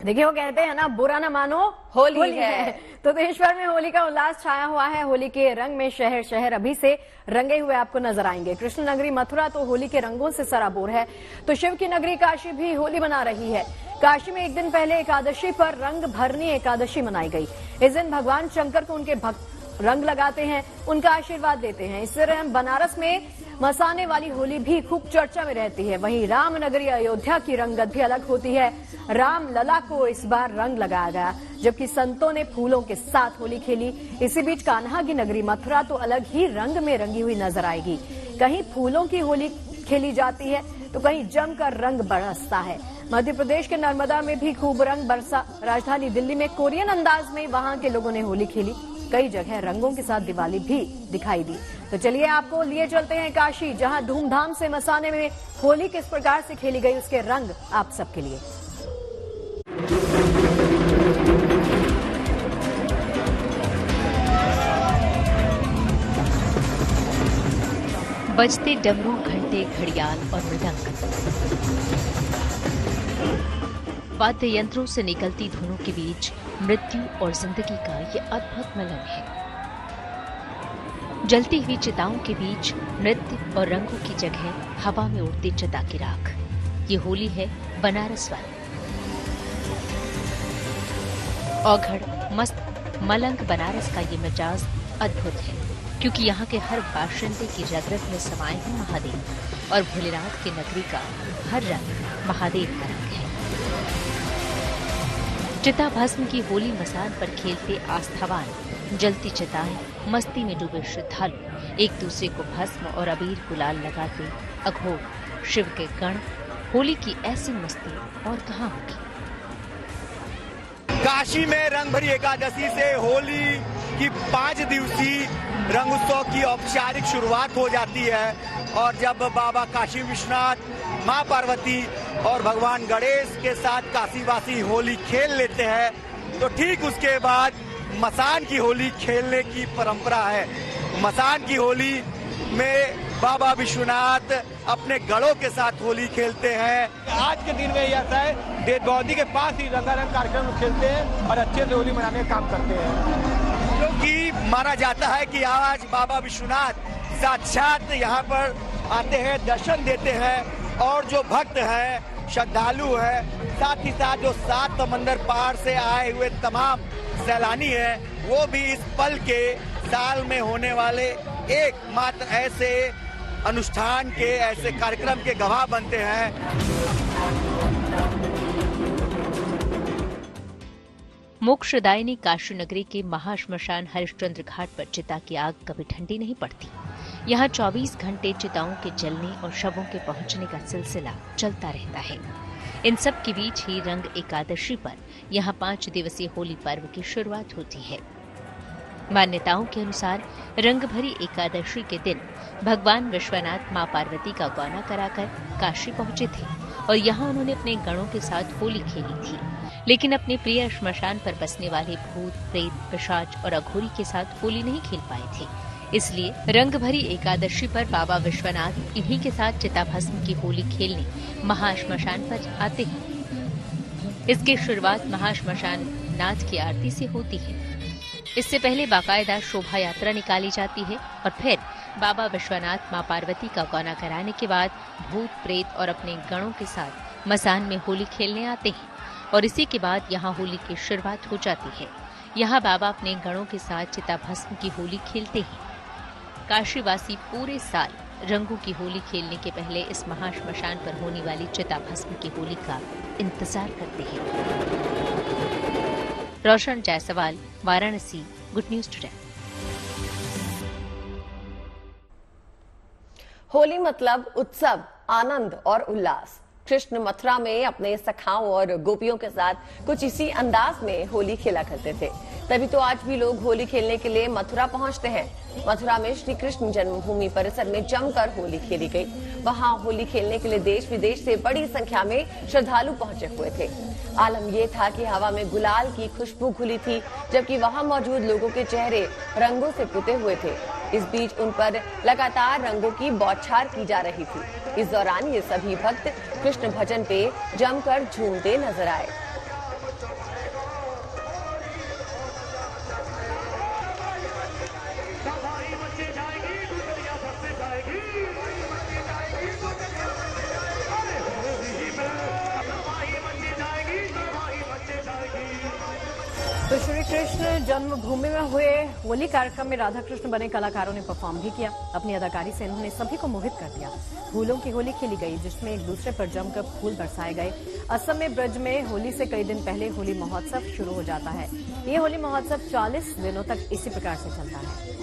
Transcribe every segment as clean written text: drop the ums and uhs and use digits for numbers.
देखिए वो कहते हैं ना, बुरा न मानो होली है। तो देश भर में होली का उल्लास छाया हुआ है। होली के रंग में शहर शहर अभी से रंगे हुए आपको नजर आएंगे। कृष्ण नगरी मथुरा तो होली के रंगों से सराबोर है, तो शिव की नगरी काशी भी होली मना रही है। काशी में एक दिन पहले एकादशी पर रंग भरनी एकादशी मनाई गई। इस दिन भगवान शंकर को उनके भक्त रंग लगाते हैं, उनका आशीर्वाद देते हैं। इस तरह बनारस में मसाने वाली होली भी खूब चर्चा में रहती है। वहीं रामनगरी अयोध्या की रंगत भी अलग होती है। राम लला को इस बार रंग लगाया गया, जबकि संतों ने फूलों के साथ होली खेली। इसी बीच कान्हा की नगरी मथुरा तो अलग ही रंग में रंगी हुई नजर आएगी। कहीं फूलों की होली खेली जाती है तो कहीं जमकर रंग बरसता है। मध्य प्रदेश के नर्मदा में भी खूब रंग बरसा। राजधानी दिल्ली में कोरियन अंदाज में वहां के लोगों ने होली खेली। कई जगह रंगों के साथ दिवाली भी दिखाई दी। तो चलिए आपको लिए चलते हैं काशी, जहां धूमधाम से मसाने में होली किस प्रकार से खेली गई, उसके रंग आप सबके लिए। बजते डमरू, घंटे, घड़ियाल और मृदंग, वाद्य यंत्रों से निकलती धुनों के बीच मृत्यु और जिंदगी का ये अद्भुत मिलन है। जलती हुई चिताओं के बीच नृत्य और रंगों की जगह हवा में उड़ती चिता की राख। ये होली है बनारस वाली। औघड़, मस्त, मलंग बनारस का ये मिजाज अद्भुत है, क्योंकि यहाँ के हर बाशिंदे की रग रग में समाये हैं महादेव, और भोलेनाथ की नगरी का हर रंग महादेव का रंग है। चिता भस्म की होली मसान पर खेलते आस्थावान, जलती चिताएं, मस्ती में डूबे श्रद्धालु, एक दूसरे को भस्म और अबीर गुलाल लगाते अघोर शिव के गण। होली की ऐसी मस्ती और कहाँ होगी। काशी में रंग भरी एकादशी से होली की 5 दिवसीय रंग उत्सव की औपचारिक शुरुआत हो जाती है। और जब बाबा काशी विश्वनाथ, मां पार्वती और भगवान गणेश के साथ काशीवासी होली खेल लेते हैं, तो ठीक उसके बाद मसान की होली खेलने की परंपरा है। मसान की होली में बाबा विश्वनाथ अपने गणों के साथ होली खेलते हैं। आज के दिन में ऐसा है, डेड बॉडी के पास ही रंगारंग कार्यक्रम खेलते हैं और अच्छे से होली मनाने का काम करते हैं, क्योंकि माना जाता है कि आज बाबा विश्वनाथ साक्षात यहाँ पर आते हैं, दर्शन देते हैं। और जो भक्त हैं, श्रद्धालु हैं, साथ ही साथ जो 7 समंदर पार से आए हुए तमाम सैलानी हैं, वो भी इस पल के साल में होने वाले एकमात्र ऐसे अनुष्ठान के, ऐसे कार्यक्रम के गवाह बनते हैं। मोक्षदायिनी काशी नगरी के महाश्मशान हरिश्चंद्र घाट पर चिता की आग कभी ठंडी नहीं पड़ती। यहाँ 24 घंटे चिताओं के जलने और शवों के पहुंचने का सिलसिला चलता रहता है। इन सब के बीच ही रंग एकादशी पर यहाँ 5 दिवसीय होली पर्व की शुरुआत होती है। मान्यताओं के अनुसार रंग भरी एकादशी के दिन भगवान विश्वनाथ मां पार्वती का गौना कराकर काशी पहुंचे थे और यहाँ उन्होंने अपने गणों के साथ होली खेली थी। लेकिन अपने प्रिय श्मशान पर बसने वाले भूत, प्रेत, पिशाच और अघोरी के साथ होली नहीं खेल पाए थे। इसलिए रंग भरी एकादशी पर बाबा विश्वनाथ इन्हीं के साथ चिता भस्म की होली खेलने महाश्मशान पर आते हैं। इसकी शुरुआत महाश्मशान नाथ की आरती से होती है। इससे पहले बाकायदा शोभा यात्रा निकाली जाती है और फिर बाबा विश्वनाथ मां पार्वती का गौना कराने के बाद भूत, प्रेत और अपने गणों के साथ मसान में होली खेलने आते हैं और इसी के बाद यहाँ होली की शुरुआत हो जाती है। यहाँ बाबा अपने गणों के साथ चिता भस्म की होली खेलते हैं। काशीवासी पूरे साल रंगों की होली खेलने के पहले इस महाश्मशान पर होने वाली चिता भस्म की होली का इंतजार करते हैं। Roshan Jaiswal, Varanasi, good news today. Holi मतलब उत्सव, आनंद और उल्लास। कृष्ण मथुरा में अपने सखाओं और गोपियों के साथ कुछ इसी अंदाज में होली खेला करते थे। तभी तो आज भी लोग होली खेलने के लिए मथुरा पहुंचते हैं। मथुरा में श्री कृष्ण जन्मभूमि परिसर में जमकर होली खेली गई। वहां होली खेलने के लिए देश विदेश से बड़ी संख्या में श्रद्धालु पहुंचे हुए थे। आलम यह था कि हवा में गुलाल की खुशबू घुली थी, जबकि वहां मौजूद लोगों के चेहरे रंगों से पुते हुए थे। इस बीच उन पर लगातार रंगों की बौछार की जा रही थी। इस दौरान ये सभी भक्त कृष्ण भजन पे जमकर झूमते नजर आए। तो श्री कृष्ण जन्मभूमि में हुए होली कार्यक्रम में राधा कृष्ण बने कलाकारों ने परफॉर्म भी किया। अपनी अदाकारी से इन्होंने सभी को मोहित कर दिया। फूलों की होली खेली गई, जिसमें एक दूसरे पर जमकर फूल बरसाए गए। असम में ब्रज में होली से कई दिन पहले होली महोत्सव शुरू हो जाता है। ये होली महोत्सव 40 दिनों तक इसी प्रकार से चलता है।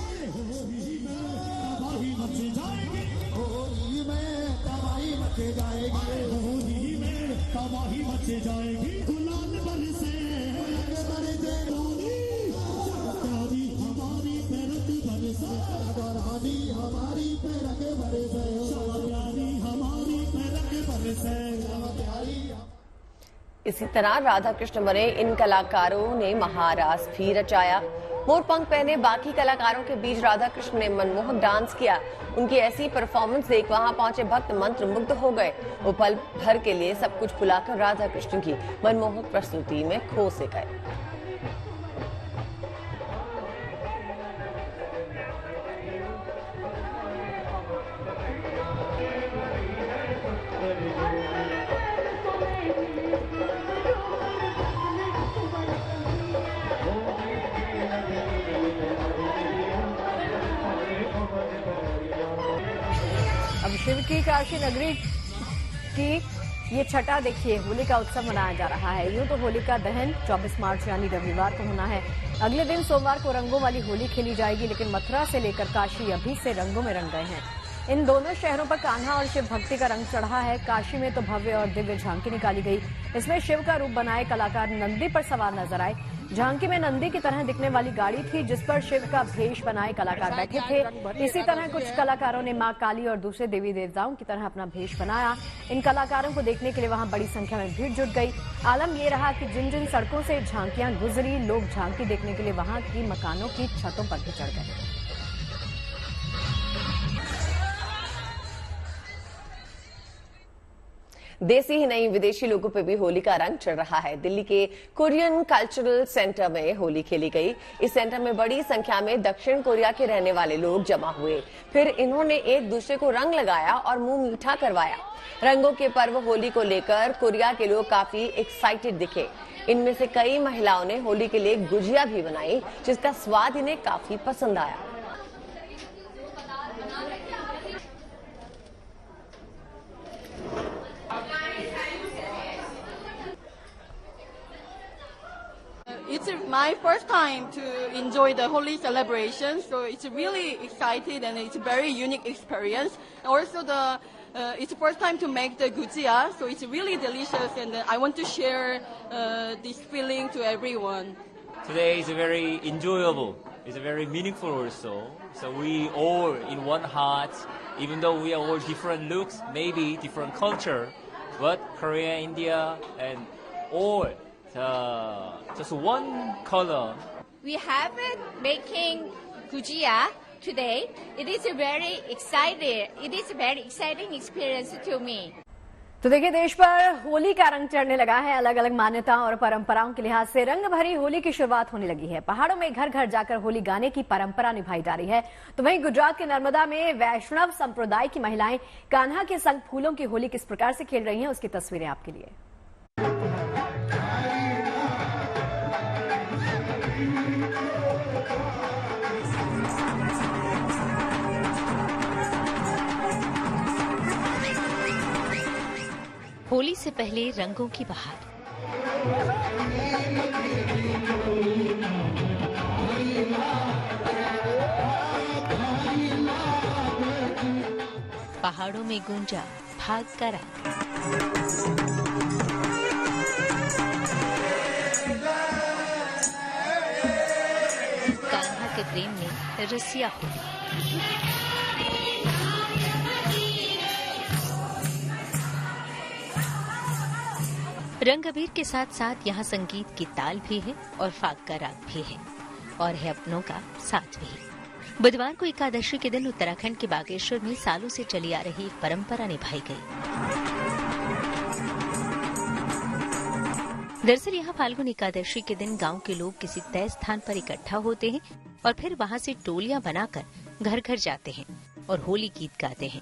इसी तरह राधा कृष्ण बने इन कलाकारों ने महारास भी रचाया। मोरपंख पहने बाकी कलाकारों के बीच राधा कृष्ण ने मनमोहक डांस किया। उनकी ऐसी परफॉर्मेंस देख वहां पहुंचे भक्त मंत्रमुग्ध हो गए। वो पल भर के लिए सब कुछ भुलाकर राधा कृष्ण की मनमोहक प्रस्तुति में खो से गए। अब शिव की काशी नगरी की ये छठा देखिए, होली का उत्सव मनाया जा रहा है। यूं तो होली का दहन 24 मार्च यानी रविवार को होना है। अगले दिन सोमवार को रंगों वाली होली खेली जाएगी, लेकिन मथुरा से लेकर काशी अभी से रंगों में रंग गए हैं। इन दोनों शहरों पर कान्हा और शिव भक्ति का रंग चढ़ा है। काशी में तो भव्य और दिव्य झांकी निकाली गई। इसमें शिव का रूप बनाए कलाकार नंदी पर सवार नजर आए। झांकी में नंदी की तरह दिखने वाली गाड़ी थी, जिस पर शिव का भेष बनाए कलाकार बैठे थे। इसी तरह कुछ कलाकारों ने मां काली और दूसरे देवी देवताओं की तरह अपना भेष बनाया। इन कलाकारों को देखने के लिए वहां बड़ी संख्या में भीड़ जुट गई। आलम ये रहा कि जिन जिन सड़कों से झांकियां गुजरी, लोग झांकी देखने के लिए वहां की मकानों की छतों पर भी चढ़ गए। देसी ही नहीं, विदेशी लोगों पे भी होली का रंग चढ़ रहा है। दिल्ली के कोरियन कल्चरल सेंटर में होली खेली गई। इस सेंटर में बड़ी संख्या में दक्षिण कोरिया के रहने वाले लोग जमा हुए। फिर इन्होंने एक दूसरे को रंग लगाया और मुंह मीठा करवाया। रंगों के पर्व होली को लेकर कोरिया के लोग काफी एक्साइटेड दिखे। इनमें से कई महिलाओं ने होली के लिए गुजिया भी बनाई, जिसका स्वाद इन्हें काफी पसंद आया। It's my first time to enjoy the Holi celebration, so it's really excited and it's a very unique experience. Also, it's the first time to make the gujia, so it's really delicious, and I want to share this feeling to everyone. Today is very enjoyable. It's very meaningful also. So we all in one heart, even though we are all different looks, maybe different culture, but Korea, India, and all. Just one color. We have it making gujia today. It is a very exciting experience to me. तो देखिए, देश पर होली का रंग चढ़ने लगा है। अलग अलग मान्यताओं और परंपराओं के लिहाज से रंग भरी होली की शुरुआत होने लगी है। पहाड़ों में घर घर जाकर होली गाने की परंपरा निभाई जा रही है। तो वहीं गुजरात के नर्मदा में वैष्णव संप्रदाय की महिलाएं कान्हा के संग फूलों की होली किस प्रकार से खेल रही हैं, उसकी तस्वीरें आपके लिए। होली से पहले रंगों की बहार। पहाड़ों में गूंजा भाग का रंग। कान्हा के प्रेम में रसिया होली। रंग अबीर के साथ साथ यहाँ संगीत की ताल भी है और फाग का राग भी है और है अपनों का साथ भी। बुधवार को एकादशी के दिन उत्तराखंड के बागेश्वर में सालों से चली आ रही एक परंपरा निभाई गई। दरअसल यहाँ फाल्गुन एकादशी के दिन गांव के लोग किसी तय स्थान पर इकट्ठा होते हैं और फिर वहाँ से टोलियां बनाकर घर घर जाते हैं और होली गीत गाते हैं।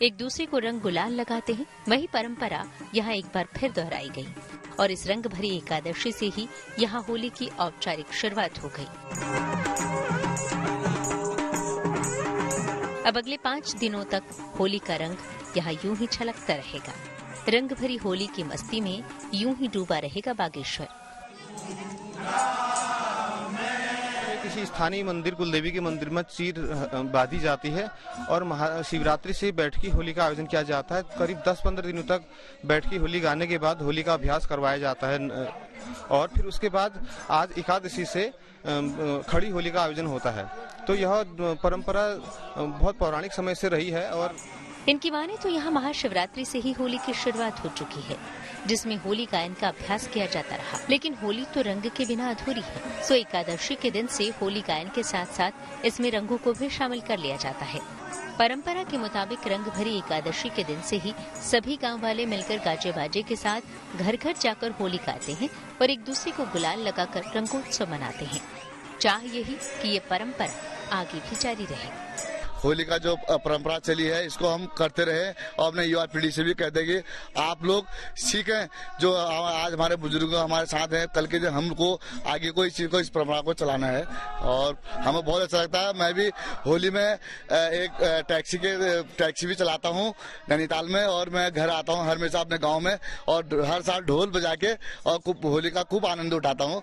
एक दूसरे को रंग गुलाल लगाते हैं। वही परंपरा यहाँ एक बार फिर दोहराई गई और इस रंग भरी एकादशी से ही यहाँ होली की औपचारिक शुरुआत हो गई। अब अगले 5 दिनों तक होली का रंग यहाँ यूं ही छलकता रहेगा। रंग भरी होली की मस्ती में यूं ही डूबा रहेगा बागेश्वर। किसी स्थानीय मंदिर कुलदेवी के मंदिर में चीर बांधी जाती है और महाशिवरात्रि से बैठकी होली का आयोजन किया जाता है। करीब 10-15 दिनों तक बैठकी होली गाने के बाद होली का अभ्यास करवाया जाता है और फिर उसके बाद आज एकादशी से खड़ी होली का आयोजन होता है। तो यह परंपरा बहुत पौराणिक समय से रही है और इनकी माने तो यहाँ महाशिवरात्रि से ही होली की शुरुआत हो चुकी है, जिसमें होली गायन का अभ्यास किया जाता रहा। लेकिन होली तो रंग के बिना अधूरी है, सो एकादशी के दिन से होली गायन के साथ साथ इसमें रंगों को भी शामिल कर लिया जाता है। परंपरा के मुताबिक रंग भरी एकादशी के दिन से ही सभी गांव वाले मिलकर गाजे बाजे के साथ घर घर जाकर होली गाते हैं और एक दूसरे को गुलाल लगाकर रंगोत्सव मनाते हैं। चाह यही कि ये परंपरा आगे भी जारी रहे। होली का जो परंपरा चली है इसको हम करते रहे और अपने युवा पीढ़ी से भी कहते हैं कि आप लोग सीखें। जो आज हमारे बुजुर्ग हमारे साथ हैं, कल के दिन हमको आगे कोई चीज को इस परंपरा को चलाना है और हमें बहुत अच्छा लगता है। मैं भी होली में एक टैक्सी भी चलाता हूँ नैनीताल में और मैं घर आता हूँ हर हमेशा अपने गाँव में और हर साल ढोल बजा के और होली का खूब आनंद उठाता हूँ।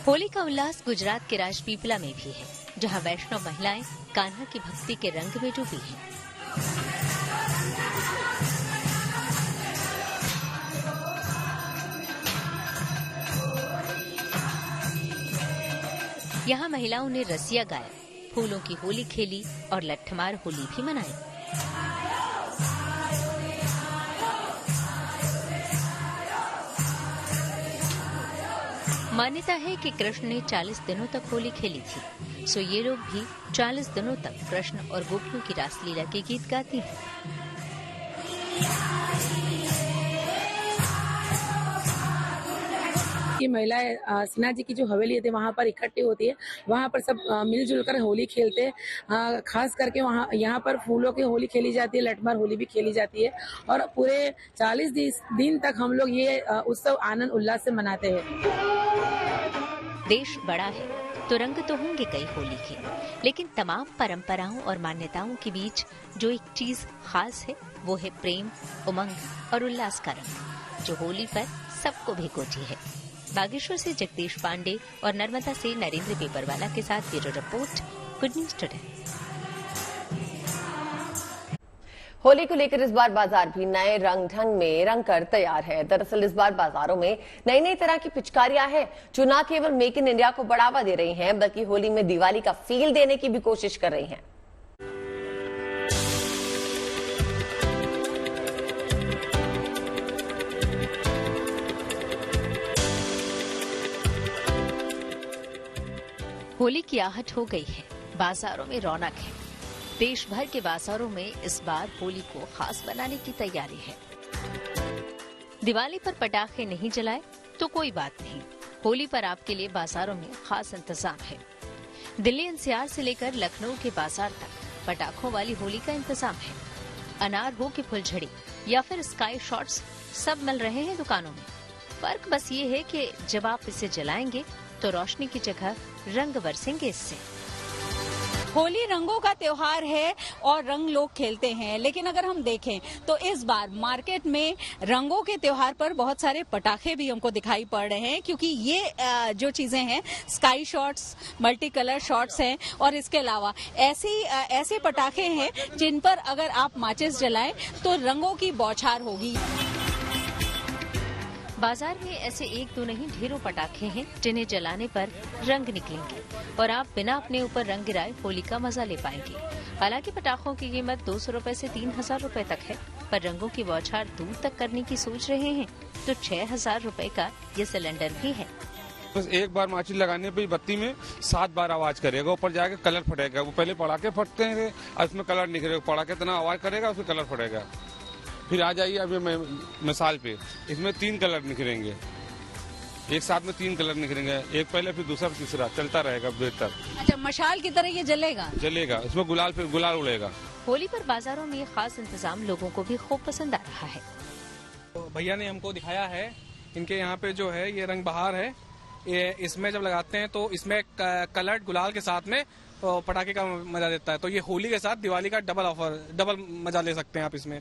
होली का उल्लास गुजरात के राजपीपला में भी है, जहां वैष्णव महिलाएं कान्हा की भक्ति के रंग में डूबी हैं। यहाँ महिलाओं ने रसिया गाया, फूलों की होली खेली और लट्ठमार होली भी मनाई। मान्यता है कि कृष्ण ने 40 दिनों तक होली खेली थी, सो ये लोग भी 40 दिनों तक कृष्ण और गोपियों की रासलीला के गीत गाती हैं। ये महिलाएं सिन्हा जी की जो हवेली है वहाँ पर इकट्ठी होती है, वहाँ पर सब मिलजुल कर होली खेलते हैं। खास करके वहाँ यहाँ पर फूलों की होली खेली जाती है, लठमार होली भी खेली जाती है और पूरे 40 दिन तक हम लोग ये उत्सव आनंद उल्लास से मनाते हैं। देश बड़ा है तो रंग तो होंगे कई होली के, लेकिन तमाम परंपराओं और मान्यताओं के बीच जो एक चीज खास है वो है प्रेम, उमंग और उल्लास का रंग, जो होली पर सबको भिगोती है। बागेश्वर से जगदीश पांडे और नर्मदा से नरेंद्र पेपरवाला के साथ bureau report, good news today. Holi को लेकर इस बार बाजार भी नए रंग ढंग में रंग कर तैयार है। दरअसल इस बार बाजारों में नई नई तरह की पिचकारियां हैं जो न केवल मेक इन इंडिया को बढ़ावा दे रही हैं, बल्कि होली में दिवाली का फील देने की भी कोशिश कर रही हैं। होली की आहट हो गई है, बाजारों में रौनक है। देश भर के बाजारों में इस बार होली को खास बनाने की तैयारी है। दिवाली पर पटाखे नहीं जलाए तो कोई बात नहीं, होली पर आपके लिए बाजारों में खास इंतजाम है। दिल्ली एनसीआर से लेकर लखनऊ के बाजार तक पटाखों वाली होली का इंतजाम है। अनार हो कि फुलझड़ी या फिर स्काई शॉट्स, सब मिल रहे हैं दुकानों में। फर्क बस ये है कि जब आप इसे जलाएंगे तो रोशनी की जगह रंग बरसेंगे इससे। होली रंगों का त्योहार है और रंग लोग खेलते हैं, लेकिन अगर हम देखें तो इस बार मार्केट में रंगों के त्योहार पर बहुत सारे पटाखे भी हमको दिखाई पड़ रहे हैं, क्योंकि ये जो चीजें हैं sky shots, multi colour shots हैं और इसके अलावा ऐसे पटाखे हैं जिन पर अगर आप माचिस जलाएं तो रंगों की बौछार होगी। बाजार में ऐसे एक दो नहीं ढेरों पटाखे हैं जिन्हें जलाने पर रंग निकलेंगे और आप बिना अपने ऊपर रंग गिराए होली का मजा ले पाएंगे। हालांकि पटाखों की कीमत 200 रुपए से 3000 रुपए तक है, पर रंगों की बौछार दूर तक करने की सोच रहे हैं तो 6000 रुपए का ये सिलेंडर भी है। बस एक बार माचिस लगाने पे बत्ती में 7 बार आवाज करेगा, ऊपर जाके कलर फटेगा। वो पहले पटाखे फटते हैं और उसमें कलर निकलेगा, पटाखे इतना आवाज करेगा उसमें कलर फटेगा। फिर आ जाइए अभी मिसाल पे, इसमें 3 कलर निकलेंगे, एक साथ में 3 कलर निकलेंगे, एक पहले फिर दूसरा तीसरा, चलता रहेगा देर तक। अच्छा, मशाल की तरह ये जलेगा? जलेगा, इसमें गुलाल उड़ेगा होली पर बाजारों में ये खास इंतजाम लोगों को भी खूब पसंद आ रहा है। भैया ने हमको दिखाया है, इनके यहाँ पे जो है ये रंग बहार है, ये इसमें जब लगाते हैं तो इसमें कलर गुलाल के साथ में पटाखे का मजा देता है। तो ये होली के साथ दिवाली का डबल मजा ले सकते हैं आप इसमें।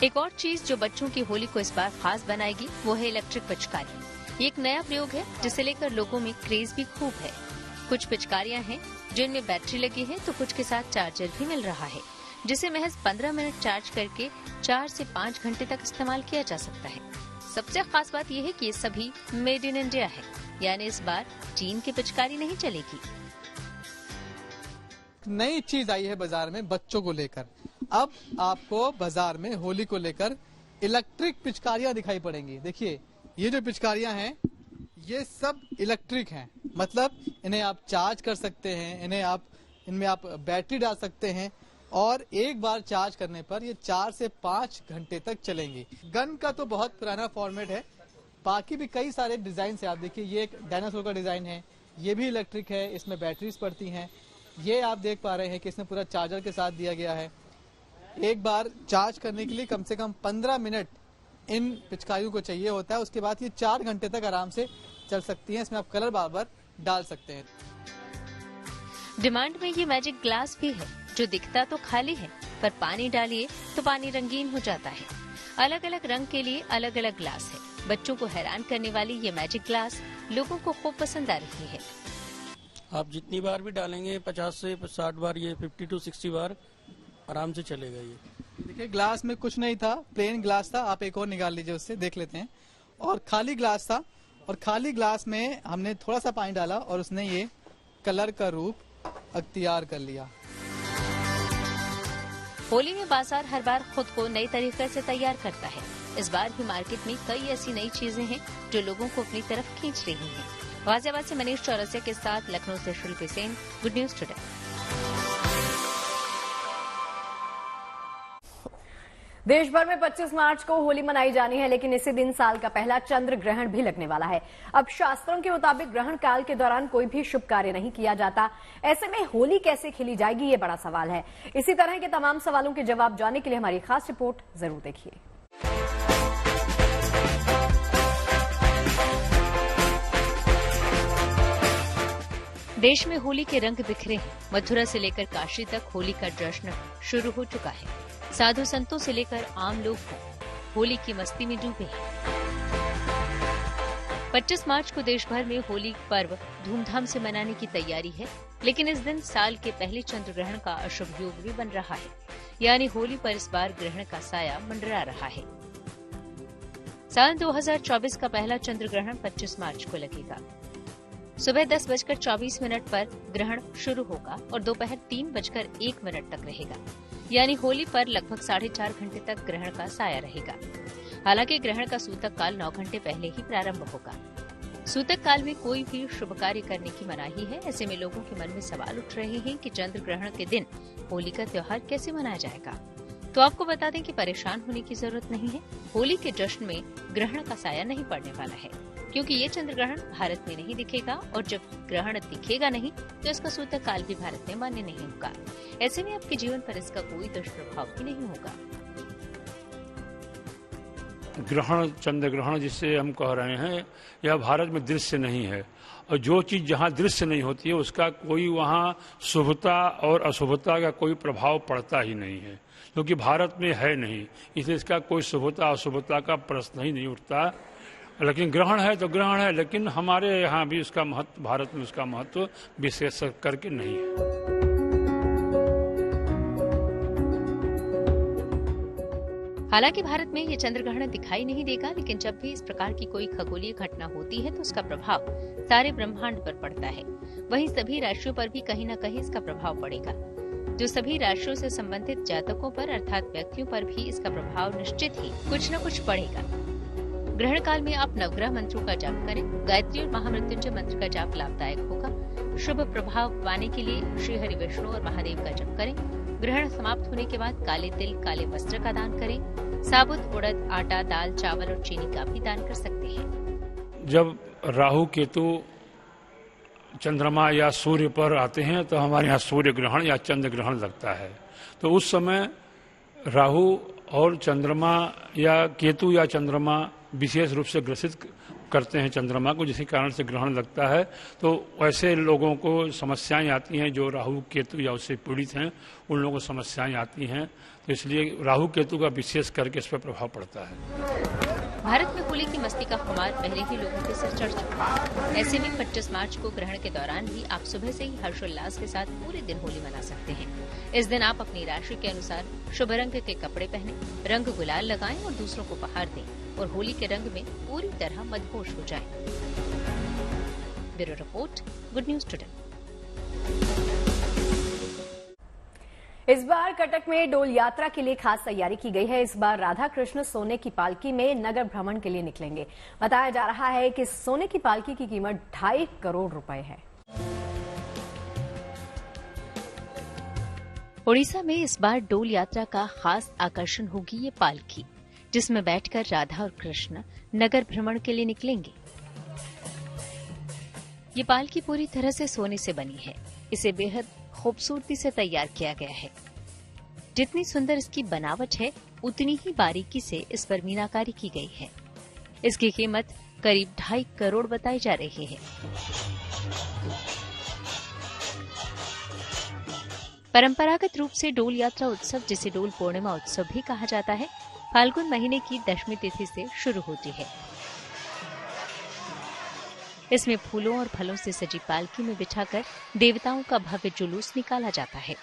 एक और चीज जो बच्चों की होली को इस बार खास बनाएगी वो है इलेक्ट्रिक पिचकारी। ये एक नया प्रयोग है जिसे लेकर लोगों में क्रेज भी खूब है। कुछ पिचकारियां हैं जिनमें बैटरी लगी है तो कुछ के साथ चार्जर भी मिल रहा है, जिसे महज 15 मिनट चार्ज करके 4 से 5 घंटे तक इस्तेमाल किया जा सकता है। सबसे खास बात यह है कि ये सभी मेड इन इंडिया है, यानी इस बार चीन की पिचकारी नहीं चलेगी। नई चीज आई है बाजार में बच्चों को लेकर। अब आपको बाजार में होली को लेकर इलेक्ट्रिक पिचकारियां दिखाई पड़ेंगी। देखिए ये जो पिचकारियां हैं ये सब इलेक्ट्रिक हैं, मतलब इन्हें आप चार्ज कर सकते हैं, इनमें आप बैटरी डाल सकते हैं और एक बार चार्ज करने पर ये 4 से 5 घंटे तक चलेंगी। गन का तो बहुत पुराना फॉर्मेट है, बाकी भी कई सारे डिजाइन है। आप देखिए ये एक डायनासोर का डिजाइन है, ये भी इलेक्ट्रिक है, इसमें बैटरीज पड़ती हैं। ये आप देख पा रहे हैं कि इसमें पूरा चार्जर के साथ दिया गया है। एक बार चार्ज करने के लिए कम से कम 15 मिनट इन पिचकारियों को चाहिए होता है। उसके बाद ये 4 घंटे तक आराम से चल सकती हैं। इसमें आप कलर बार डाल सकते हैं। डिमांड में ये मैजिक ग्लास भी है जो दिखता तो खाली है, पर पानी डालिए तो पानी रंगीन हो जाता है। अलग अलग रंग के लिए अलग अलग ग्लास है। बच्चों को हैरान करने वाली ये मैजिक ग्लास लोगों को खूब पसंद आ रही है। आप जितनी बार भी डालेंगे 50 से 60 बार, ये 50 to 60 बार आराम से चलेगा। ये देखिए ग्लास में कुछ नहीं था, प्लेन ग्लास था। आप एक और निकाल लीजिए, उससे देख लेते हैं। और खाली ग्लास था, और खाली ग्लास में हमने थोड़ा सा पानी डाला और उसने ये कलर का रूप अख्तियार कर लिया। होली में बाजार हर बार खुद को नई तरीके से तैयार करता है। इस बार भी मार्केट में कई ऐसी नई चीजें हैं जो लोगों को अपनी तरफ खींच रही हैं। गाजियाबाद से मनीष चौरसिया के साथ लखनऊ से शिल्पी सेन, गुड न्यूज टुडे। देश भर में 25 मार्च को होली मनाई जानी है, लेकिन इसी दिन साल का पहला चंद्र ग्रहण भी लगने वाला है। अब शास्त्रों के मुताबिक ग्रहण काल के दौरान कोई भी शुभ कार्य नहीं किया जाता। ऐसे में होली कैसे खेली जाएगी, ये बड़ा सवाल है। इसी तरह के तमाम सवालों के जवाब जानने के लिए हमारी खास रिपोर्ट जरूर देखिए। देश में होली के रंग बिखरे हैं। मथुरा से लेकर काशी तक होली का जश्न शुरू हो चुका है। साधु संतों से लेकर आम लोग होली की मस्ती में डूबे हैं। 25 मार्च को देश भर में होली पर्व धूमधाम से मनाने की तैयारी है, लेकिन इस दिन साल के पहले चंद्र ग्रहण का अशुभ योग भी बन रहा है, यानी होली पर इस बार ग्रहण का साया मंडरा रहा है। साल 2024 का पहला चंद्र ग्रहण 25 मार्च को लगेगा। सुबह 10:24 पर ग्रहण शुरू होगा और दोपहर 3:01 तक रहेगा, यानी होली पर लगभग 4.5 घंटे तक ग्रहण का साया रहेगा। हालांकि ग्रहण का सूतक काल 9 घंटे पहले ही प्रारंभ होगा। सूतक काल में कोई भी शुभ कार्य करने की मनाही है। ऐसे में लोगों के मन में सवाल उठ रहे हैं कि चंद्र ग्रहण के दिन होली का त्योहार कैसे मनाया जाएगा। तो आपको बता दें कि परेशान होने की जरूरत नहीं है। होली के जश्न में ग्रहण का साया नहीं पड़ने वाला है, क्योंकि ये चंद्र ग्रहण भारत में नहीं दिखेगा और जब ग्रहण दिखेगा नहीं तो इसका सूतक काल भी भारत में मान्य नहीं होगा। ऐसे में आपके जीवन पर इसका कोई दुष्प्रभाव भी नहीं होगा। ग्रहण, चंद्र ग्रहण जिसे हम कह रहे हैं, यह भारत में दृश्य नहीं है, और जो चीज जहाँ दृश्य नहीं होती है उसका कोई वहाँ शुभता और अशुभता का कोई प्रभाव पड़ता ही नहीं है, क्योंकि भारत में है नहीं, इसलिए इसका कोई शुभता अशुभता का प्रश्न ही नहीं उठता। लेकिन ग्रहण है तो ग्रहण है, लेकिन हमारे यहाँ भी उसका महत्व, भारत में उसका महत्व विशेष करके नहीं है। हालांकि भारत में ये चंद्र ग्रहण दिखाई नहीं देगा, लेकिन जब भी इस प्रकार की कोई खगोलीय घटना होती है तो उसका प्रभाव सारे ब्रह्मांड पर पड़ता है। वहीं सभी राशियों पर भी कहीं न कहीं इसका प्रभाव पड़ेगा। जो सभी राशियों से संबंधित जातकों पर अर्थात व्यक्तियों पर भी इसका प्रभाव निश्चित ही कुछ न कुछ पड़ेगा। ग्रहण काल में आप नवग्रह मंत्रों का जाप करें। गायत्री और महामृत्युंजय मंत्र का जाप लाभदायक होगा। शुभ प्रभाव पाने के लिए श्री हरि विष्णु और महादेव का जप करें। ग्रहण समाप्त होने के बाद काले तिल, काले वस्त्र का दान करें। साबुत उड़द, आटा, दाल, चावल और चीनी का भी दान कर सकते हैं। जब राहु केतु चंद्रमा या सूर्य पर आते हैं तो हमारे यहाँ सूर्य ग्रहण या चंद्र ग्रहण लगता है। तो उस समय राहु और चंद्रमा या केतु या चंद्रमा विशेष रूप से ग्रसित करते हैं चंद्रमा को, जिसके कारण से ग्रहण लगता है। तो ऐसे लोगों को समस्याएं आती हैं जो राहु केतु या उससे पीड़ित हैं, उन लोगों को समस्याएं आती हैं। तो इसलिए राहु केतु का विशेष करके इस पर प्रभाव पड़ता है। भारत में होली की मस्ती का खुमार पहले ही लोगों के सिर चढ़ चुका है। ऐसे में 25 मार्च को ग्रहण के दौरान भी आप सुबह से ही हर्षोल्लास के साथ पूरे दिन होली मना सकते हैं। इस दिन आप अपनी राशि के अनुसार शुभ रंग के कपड़े पहने, रंग गुलाल लगाएं और दूसरों को उपहार दें और होली के रंग में पूरी तरह मदहोश हो जाएं। Bureau report, good news today. इस बार कटक में डोल यात्रा के लिए खास तैयारी की गई है। इस बार राधा कृष्ण सोने की पालकी में नगर भ्रमण के लिए निकलेंगे। बताया जा रहा है कि सोने की पालकी की कीमत 2.5 करोड़ रुपए है। ओडिशा में इस बार डोल यात्रा का खास आकर्षण होगी ये पालकी, जिसमें बैठकर राधा और कृष्ण नगर भ्रमण के लिए निकलेंगे। ये पालकी पूरी तरह से सोने से बनी है। इसे बेहद खूबसूरती से तैयार किया गया है। जितनी सुंदर इसकी बनावट है, उतनी ही बारीकी से इस पर मीनाकारी की गई है। इसकी कीमत करीब 2.5 करोड़ बताई जा रही है। परंपरागत रूप से डोल यात्रा उत्सव, जिसे डोल पूर्णिमा उत्सव भी कहा जाता है, फाल्गुन महीने की दशमी तिथि से शुरू होती है। इसमें फूलों और फलों से सजी पालकी में बिठाकर देवताओं का भव्य जुलूस निकाला जाता है।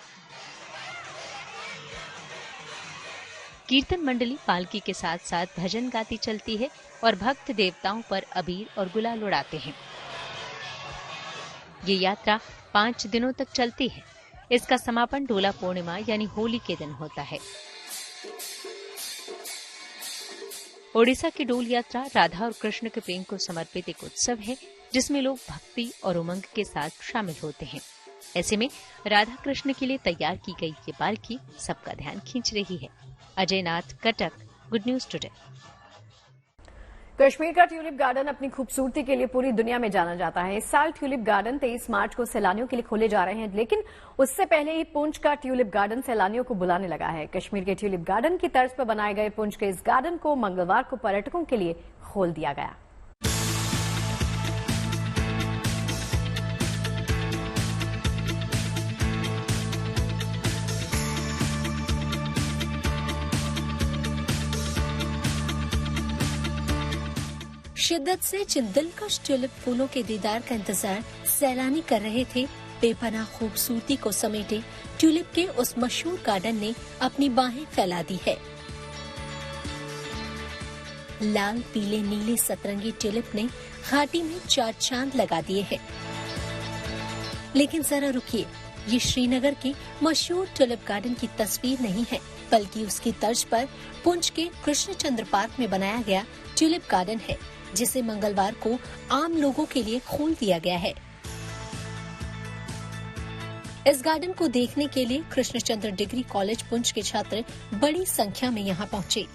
कीर्तन मंडली पालकी के साथ साथ भजन गाती चलती है और भक्त देवताओं पर अबीर और गुलाल उड़ाते हैं। ये यात्रा 5 दिनों तक चलती है। इसका समापन डोला पूर्णिमा यानी होली के दिन होता है। ओडिशा की डोल यात्रा राधा और कृष्ण के प्रेम को समर्पित एक उत्सव है, जिसमें लोग भक्ति और उमंग के साथ शामिल होते हैं। ऐसे में राधा कृष्ण के लिए तैयार की गई ये पालकी सबका ध्यान खींच रही है। Ajay Nath, Cuttack, good news today. Kashmir का ट्यूलिप गार्डन अपनी खूबसूरती के लिए पूरी दुनिया में जाना जाता है। इस साल ट्यूलिप गार्डन 23 मार्च को सैलानियों के लिए खोले जा रहे हैं, लेकिन उससे पहले ही पुंछ का ट्यूलिप गार्डन सैलानियों को बुलाने लगा है। कश्मीर के ट्यूलिप गार्डन की तर्ज पर बनाए गए पुंछ के इस गार्डन को मंगलवार को पर्यटकों के लिए खोल दिया गया। शिद्दत से जिन दिलकश ट्यूलिप फूलों के दीदार का इंतजार सैलानी कर रहे थे, बेपनाह खूबसूरती को समेटे ट्यूलिप के उस मशहूर गार्डन ने अपनी बाहें फैला दी है। लाल, पीले, नीले सतरंगी ट्यूलिप ने घाटी में 4 चांद लगा दिए हैं। लेकिन जरा रुकिए, ये श्रीनगर के मशहूर ट्यूलिप गार्डन की तस्वीर नहीं है, बल्कि उसकी तर्ज पर पुंछ के कृष्णचंद्र पार्क में बनाया गया ट्यूलिप गार्डन है, जिसे मंगलवार को आम लोगों के लिए खोल दिया गया है। इस गार्डन को देखने के लिए कृष्णचंद्र डिग्री कॉलेज पुंछ के छात्र बड़ी संख्या में यहाँ पहुँचे।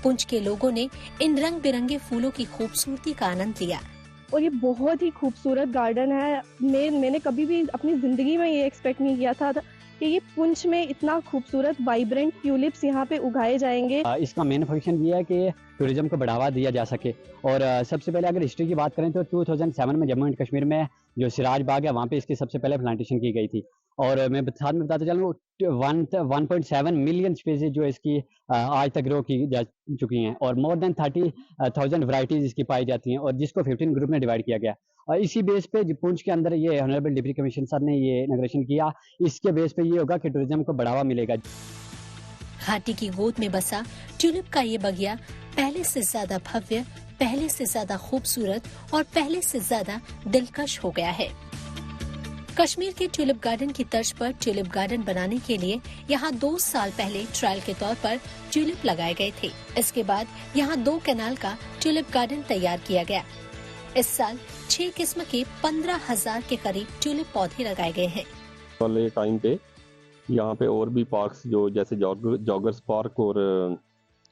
पुंछ के लोगों ने इन रंग बिरंगे फूलों की खूबसूरती का आनंद लिया। और ये बहुत ही खूबसूरत गार्डन है। मैंने कभी भी अपनी जिंदगी में ये एक्सपेक्ट नहीं किया था कि ये पुंछ में इतना खूबसूरत वाइब्रेंट ट्यूलिप्स यहाँ पे उगाए जाएंगे। इसका मेन फंक्शन ये है कि टूरिज्म को बढ़ावा दिया जा सके। और सबसे पहले अगर हिस्ट्री की बात करें तो 2007 में जम्मू एंड कश्मीर में जो सिराज बाग है, वहाँ पे इसकी सबसे पहले प्लांटेशन की गई थी। और मैं साथ में बताता चलूँ 1.7 मिलियन स्पीसीज जो इसकी आज तक ग्रो की जा चुकी हैं और मोर देन 30,000 वैरायटीज इसकी पाई जाती हैं, और जिसको 15 ग्रुप में डिवाइड किया गया। और इसी बेस पे पुंछ के अंदर ये ऑनरेबल डिप्टी कमिश्नर सर ने ये इनॉग्रेशन किया। इसके बेस पे ये होगा कि टूरिज्म को बढ़ावा मिलेगा। घाटी की गोद में बसा ट्यूलिप का ये बगिया पहले से ज्यादा भव्य, पहले से ज्यादा खूबसूरत और पहले से ज्यादा दिलकश हो गया है। कश्मीर के ट्यूलिप गार्डन की तर्ज पर ट्यूलिप गार्डन बनाने के लिए यहाँ 2 साल पहले ट्रायल के तौर पर ट्यूलिप लगाए गए थे। इसके बाद यहाँ 2 कैनाल का ट्यूलिप गार्डन तैयार किया गया। इस साल 6 किस्म के 15,000 के करीब ट्यूलिप पौधे लगाए गए हैं। वाले टाइम पे यहाँ पे और भी पार्क्स जो जैसे जॉगर्स पार्क और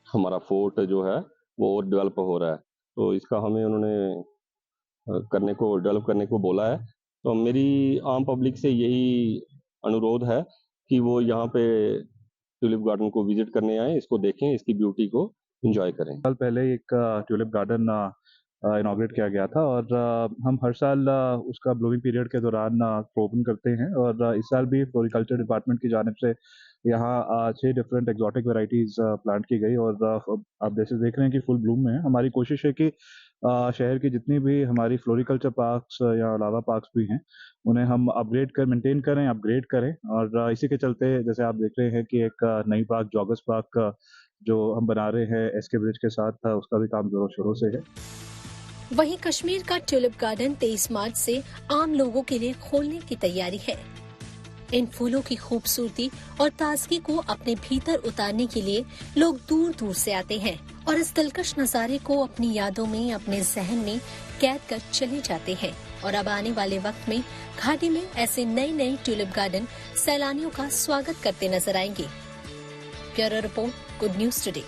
हमारा फोर्ट जो है वो और डेवलप हो रहा है, तो इसका हमें उन्होंने डेवलप करने को बोला है। तो मेरी आम पब्लिक से यही अनुरोध है कि वो यहाँ पे ट्यूलिप गार्डन को विजिट करने आए, इसको देखें, इसकी ब्यूटी को एंजॉय करें। साल पहले एक ट्यूलिप गार्डन इनॉग्रेट किया गया था और हम हर साल उसका ब्लूमिंग पीरियड के दौरान ओपन करते हैं और इस साल भी फ्लोरिकल्चर डिपार्टमेंट की जानिब से यहाँ 6 डिफरेंट एक्सोटिक वैरायटीज प्लांट की गई और आप जैसे देख रहे हैं कि फुल ब्लूम में है। हमारी कोशिश है कि शहर की जितनी भी हमारी फ्लोरिकल्चर पार्क्स या लावा पार्क्स भी हैं उन्हें हम मेंटेन करें, अपग्रेड करें और इसी के चलते जैसे आप देख रहे हैं कि एक नई पार्क जॉगर्स पार्क जो हम बना रहे हैं एसके ब्रिज के साथ, उसका भी काम जोरों शोरों से है। वहीं कश्मीर का ट्यूलिप गार्डन 23 मार्च से आम लोगों के लिए खोलने की तैयारी है। इन फूलों की खूबसूरती और ताजगी को अपने भीतर उतारने के लिए लोग दूर दूर से आते हैं और इस दिलकश नजारे को अपनी यादों में, अपने जहन में कैद कर चले जाते हैं। और अब आने वाले वक्त में घाटी में ऐसे नए नए ट्यूलिप गार्डन सैलानियों का स्वागत करते नजर आएंगे। Bureau report, good news today.